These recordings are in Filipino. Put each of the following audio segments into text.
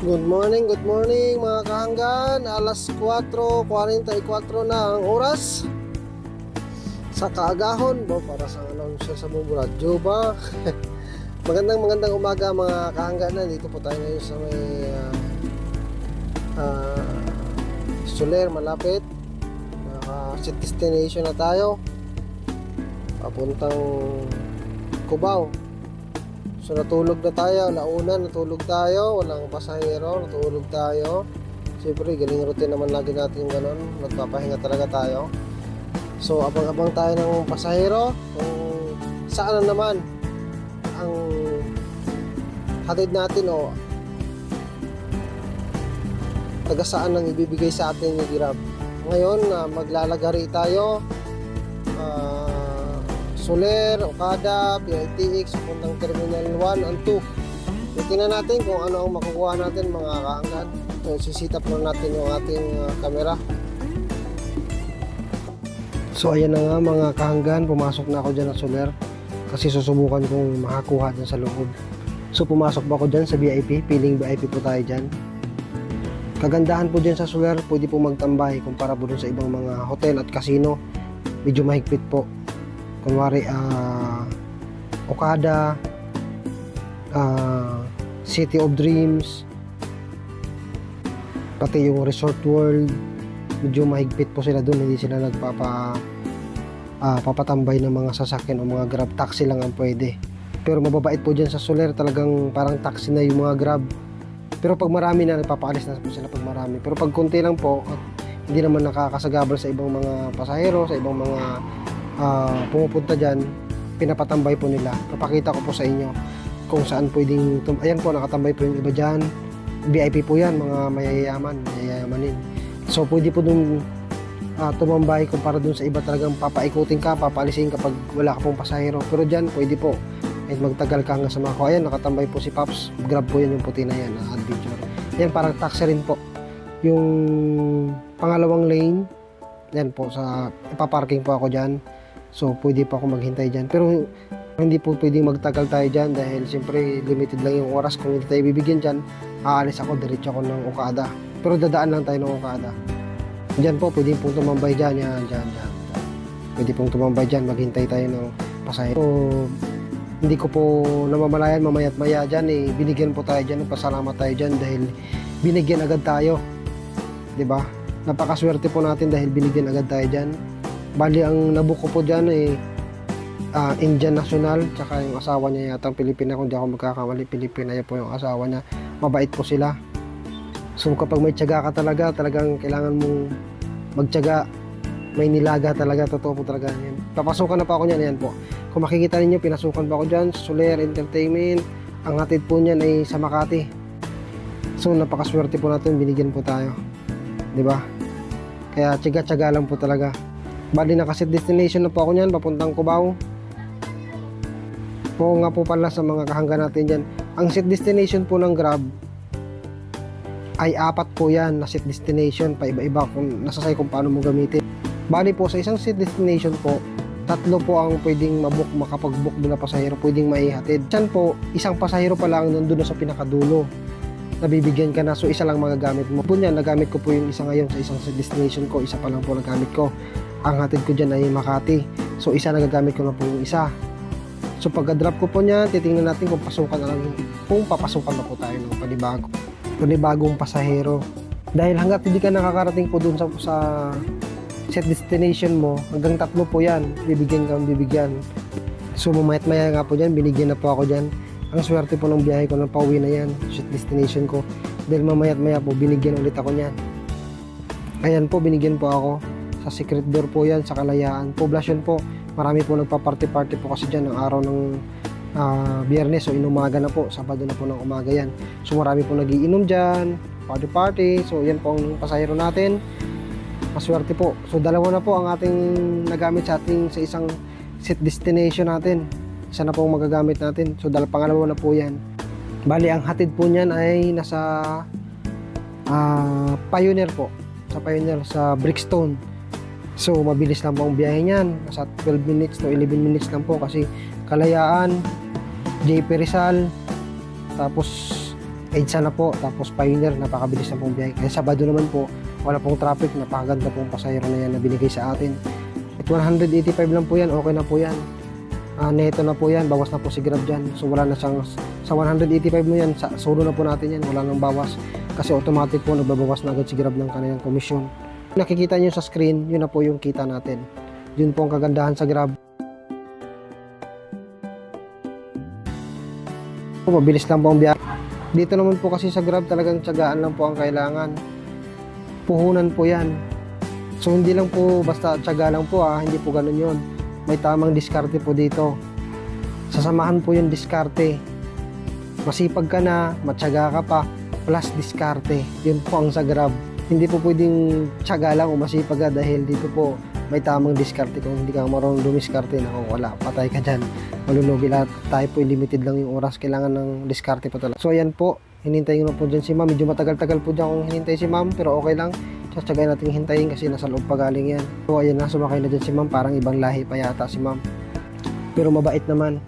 Good morning mga kahanggan. Alas 4:44 na ang oras. Sa kaagahon, para sa announcer sa buong radyo ba? magandang umaga mga kahanggan. Dito po tayo ngayon sa may Soler, malapit. Set destination na tayo. Papuntang Cubao. So natulog na tayo, alauna natulog tayo, walang pasahero, natulog tayo. Siyempre galing routine naman lagi natin ganun, nagpapahinga talaga tayo. So abang-abang tayo ng pasahero kung saan na naman ang hatid natin o taga saan ang ibibigay sa atin ni Grab. Ngayon maglalagari tayo, Soler, Okada, PITX, puntang Terminal 1 and 2. Tingnan natin kung ano ang makukuha natin mga kahanggan. So, sisitap na natin yung ating camera. So ayan na nga mga kahanggan, pumasok na ako dyan ng Soler kasi susubukan kong makakuha dyan sa loob. So pumasok ba ako dyan sa VIP, piling VIP po tayo dyan. Kagandahan po dyan sa Soler, pwede po magtambay kumpara po dun sa ibang mga hotel at casino. Medyo mahigpit po. Kunwari Okada, City of Dreams, pati yung Resort World, medyo mahigpit po sila doon. Hindi sila papatambay ng mga sasakyan o mga Grab. Taxi lang ang pwede. Pero mababait po dyan sa Soler, talagang parang taxi na yung mga Grab. Pero pag marami na, nagpapaalis na po sila pag marami. Pero pag konti lang po at hindi naman nakakasagabal sa ibang mga pasahero, sa ibang mga pumupunta dyan, pinapatambay po nila. Papakita ko po sa inyo kung saan pwedeng ayan po, nakatambay po yung iba dyan. VIP po yan, mga mayayamanin. So pwede po dun tumambay kumpara dun sa iba, talagang papaikutin ka, papaalisin kapag wala ka pong pasahero. Pero dyan pwede po, kahit magtagal ka hanggang sa mga ko. Ayan, nakatambay po si Pops. Grab po yan, yung puti na yan, adventure. Yan, parang taxi rin po. Yung pangalawang lane, yan po, sa ipaparking po ako dyan. So pwede pa ako maghintay dyan, pero hindi po pwedeng magtagal tayo dyan dahil siyempre limited lang yung oras. Kung hindi tayo bibigyan dyan, aalis ako, diretso ako ng Okada, pero dadaan lang tayo ng Okada. Dyan po pwede pong tumambay dyan, dyan. Pwede pong tumambay dyan, maghintay tayo ng pasahero. So hindi ko po namamalayan, mamaya't maya dyan binigyan po tayo dyan, pasalamat tayo dyan dahil binigyan agad tayo, diba? Napakaswerte po natin dahil binigyan agad tayo dyan. Bali ang nabuko po dyan Indian national, tsaka yung asawa niya yata Pilipina, kung di ako magkakamali, Pilipina po yung asawa niya. Mabait po sila. So kapag may tiyaga ka talaga, talagang kailangan mong magtiyaga, may nilaga talaga, totoo po talaga yan. Papasukan na pa ako niyan, yan po. Kung makikita ninyo, pinasukan pa ako dyan, Soler Entertainment. Ang hatid po niyan ay sa Makati. So napakaswerte po natin, binigyan po tayo, diba? Kaya tiyaga-tiyaga lang po talaga. Bali nakaset destination na po ako niyan, papuntang Cubao. Po nga po pala sa mga kahanggan natin dyan, ang set destination po ng Grab ay 4 po yan na set destination, pa iba-iba kung nasasay kung paano mo gamitin. Bali po sa isang set destination po, 3 po ang pwedeng makapag-book doon na pasahero, pwedeng maihatid. Diyan po, isang pasahero pa lang nandun sa pinakadulo, nabibigyan ka na, so isa lang magagamit mo. Po niyan, nagamit ko po yung isa ngayon sa isang set destination ko, isa pa lang po nagamit ko. Ang hatid ko dyan ay Makati, so isa nagagamit ko na po yung isa. So pagka-drop ko po niya, titingnan natin kung papasukan na po tayo ng panibagong pasahero. Dahil hanggat hindi ka nakakarating po dun sa set destination mo, hanggang 3 po yan, bibigyan. So mamayat maya nga po dyan, binigyan na po ako dyan. Ang swerte po ng biyahe ko, ng pauwi na yan, set destination ko. Dahil mamayat maya po, binigyan ulit ako niyan. Ayan po, binigyan po ako. Sa Secret Door po yan, sa Kalayaan. Poblasyon po, marami po nagpa-party-party po kasi dyan ng araw ng Biyernes, so inumaga na po, Sabado na po ng umaga yan. So marami po nagiinom dyan, party-party. So yan po ang pasahero natin. Maswerte po. So dalawa na po ang ating nagamit sa isang set destination natin. Isa na po ang magagamit natin. So pangalawa na po yan. Bali ang hatid po niyan ay nasa Pioneer po. Sa Pioneer, sa Brickstone. So mabilis lang po ang biyahe niyan, nasa 12 minutes to 11 minutes lang po kasi Kalayaan, JP Rizal, tapos EDSA na po, tapos Pioneer, napakabilis na pong biyahe. Kaya Sabado naman po, wala pong traffic, napakaganda pong pasahero na yan na binigay sa atin. At 185 lang po yan, okay na po yan. Neto na po yan, bawas na po si Grab dyan. So wala na siyang, sa 185 mo yan, solo na po natin yan, wala nang bawas. Kasi automatic po, nagbabawas na agad si Grab ng kanilang komisyon. Nakikita nyo sa screen, yun na po yung kita natin. Yun po ang kagandahan sa Grab. Mabilis lang po ang biyahe. Dito naman po kasi sa Grab talagang tiyagaan lang po ang kailangan. Puhunan po yan. So hindi lang po basta tiyaga lang po, hindi po ganun yun. May tamang diskarte po dito. Sasamahan po yung diskarte. Masipag ka na, matyaga ka pa, plus diskarte. Yun po ang sa Grab. Hindi po pwedeng tiyaga lang o masipag ka dahil dito po may tamang diskarte. Kung hindi ka marunong dumiskarte, naku, wala, patay ka dyan. Malulugi lahat. Tayo po limited lang yung oras. Kailangan ng diskarte po talaga. So ayan po, hinintayin ko na po dyan si ma'am. Medyo matagal-tagal po dyan kung hinintay si ma'am, pero okay lang. Tsagay natin hintayin kasi nasa loob pa galing yan. So ayan na, sumakay na dyan si ma'am. Parang ibang lahi pa yata si ma'am. Pero mabait naman.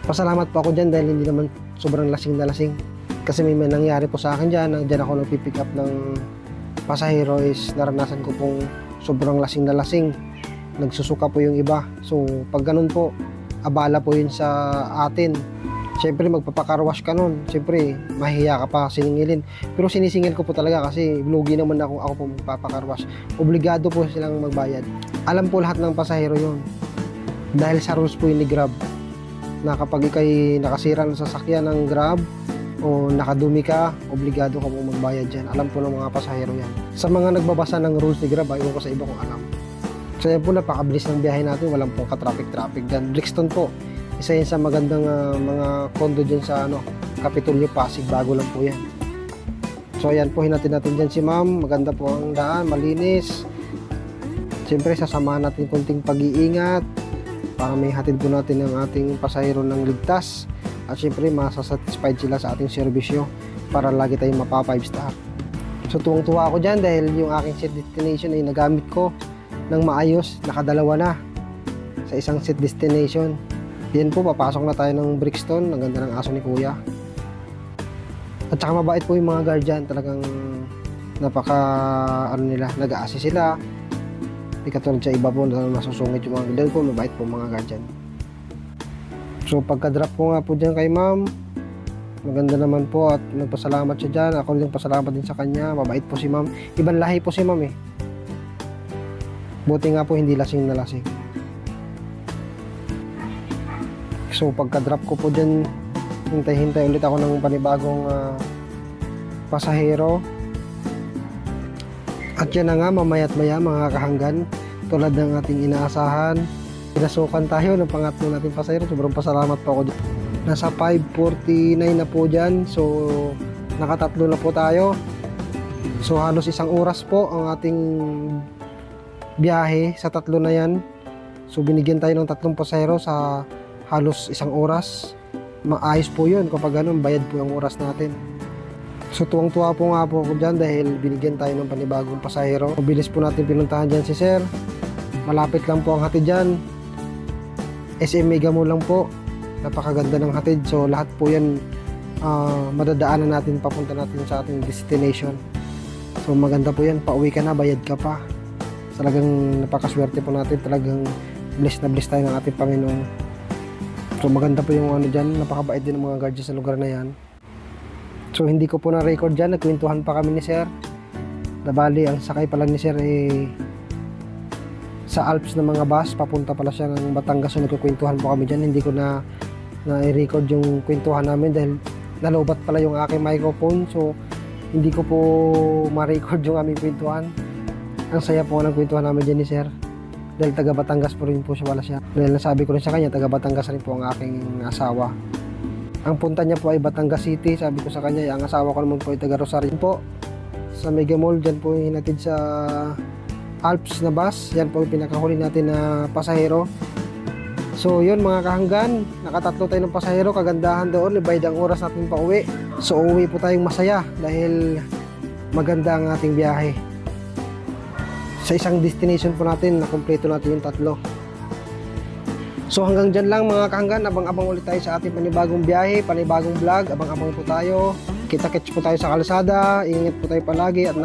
Pasalamat po ako dyan dahil hindi naman sobrang lasing na lasing. Kasi may nangyari po sa akin dyan. Dyan ako nagpipick up ng pasahero is naranasan ko pong sobrang lasing na lasing. Nagsusuka po yung iba. So pag ganun po, abala po yun sa atin. Siyempre magpapakarwash ka nun. Siyempre mahihiya ka pa siningilin. Pero sinisingil ko po talaga kasi lugi naman ako po magpapakarwash. Obligado po silang magbayad. Alam po lahat ng pasahero yun. Dahil sa rules po yun ni Grab. Na kapag ikay nakasira ng sasakyan ng Grab o nakadumi ka, obligado ka po magbayad dyan. Alam po ng mga pasahero yan. Sa mga nagbabasa ng rules ni Grab, ayaw ko sa iba kung alam. So yan po, napakabilis ng biyahe natin. Walang pong ka-traffic dyan. Brixton po. Isa yan sa magandang mga condo dyan sa Kapitolyo, Pasig. Bago lang po yan. So ayan po, hinatid natin dyan si ma'am. Maganda po ang daan, malinis. Siyempre, sasamahan natin konting pag-iingat para may hatid po natin ang ating pasahero ng ligtas. At siyempre, masasatisfied sila sa ating serbisyo para lagi tayong mapa 5 star. So tuwang-tuwa ako dyan dahil yung aking set destination ay nagamit ko ng maayos. Nakadalawa na sa isang set destination. Yan po, papasok na tayo ng Brixton. Ang ganda ng aso ni Kuya. At saka mabait po yung mga guardian. Talagang nag-a-assist sila. Di katulad sa iba po na masusungit yung mga guardian po. Mabait po mga guardian. So pagka-drop ko nga po dyan kay ma'am, maganda naman po at nagpasalamat siya dyan. Ako din pasalamat din sa kanya. Mabait po si ma'am. Ibang lahi po si ma'am eh. Buti nga po hindi lasing na lasing. So pagka-drop ko po dyan, hintay-hintay ulit ako ng panibagong pasahero. At yan na nga, mamaya't maya mga kahanggan, tulad ng ating inaasahan, pinasukan tayo ng pangatlo natin pasahero. Sobrang pasalamat po ako dyan. Nasa 5:49 na po dyan. So nakatatlo na po tayo. So halos isang oras po ang ating biyahe sa tatlo na yan. So binigyan tayo ng 3 pasahero sa halos isang oras. Maayos po yun kapag ganun, bayad po yung oras natin. So tuwang-tuwa po nga po ako dyan dahil binigyan tayo ng panibagong pasahero. Mabilis po natin pinuntahan dyan si sir. Malapit lang po ang hatid dyan. SM Mega Mall lang po. Napakaganda ng hatid. So lahat po yan madadaanan natin, papunta natin sa ating destination. So maganda po yan. Pauwi ka na, bayad ka pa. Talagang napakaswerte po natin. Talagang bless na bless tayo ng ating Panginoon. So maganda po yung dyan. Napakabait din ng mga guardians sa lugar na yan. So hindi ko po na-record dyan. Nagkwentuhan pa kami ni sir. Nabali, ang sakay pala ni sir sa Alps na mga bus. Papunta pala siya ng Batangas. So nagkukwentuhan po kami dyan. Hindi ko na-record yung kwentuhan namin dahil nalobat pala yung aking microphone. So hindi ko po ma-record yung aming kwentuhan. Ang saya po ng kwentuhan namin dyan ni sir. Dahil taga Batangas po rin po siya, wala siya. Dahil nasabi ko rin sa kanya, taga Batangas rin po ang aking asawa. Ang punta niya po ay Batangas City. Sabi ko sa kanya, ang asawa ko naman po ay taga Rosario po. Sa Mega Mall, dyan po yung hinatid sa Alps na bus. Yan po yung pinakahuli natin na pasahero. So yun mga kahanggan, nakatatlo tayo ng pasahero. Kagandahan doon, bayad ang oras natin pa uwi. So uwi po tayong masaya dahil maganda ang ating biyahe. Sa isang destination po natin, nakumpleto natin yung 3. So hanggang dyan lang mga kahanggan, abang-abang ulit tayo sa ating panibagong biyahe, panibagong vlog, abang-abang po tayo. Kita-kits po tayo sa kalsada, ingat po tayo palagi at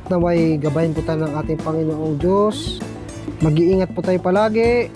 naway gabayan po tayo ng ating Panginoong Diyos. Mag-iingat po tayo palagi.